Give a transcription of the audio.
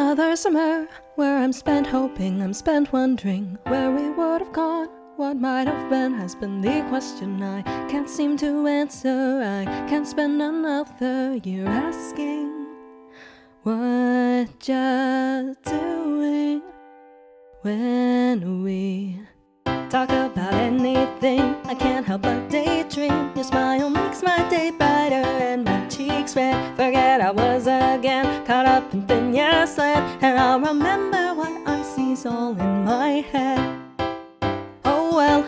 another summer where I'm spent hoping, I'm spent wondering where we would have gone. What might have been has been the question I can't seem to answer. I can't spend another year asking what you're doing. When we talk about anything, I can't help but daydream. Your smile makes my day brighter and my cheeks red. Forget I was again caught up in thin your sled, and I'll remember what I see's all in my head. Oh well,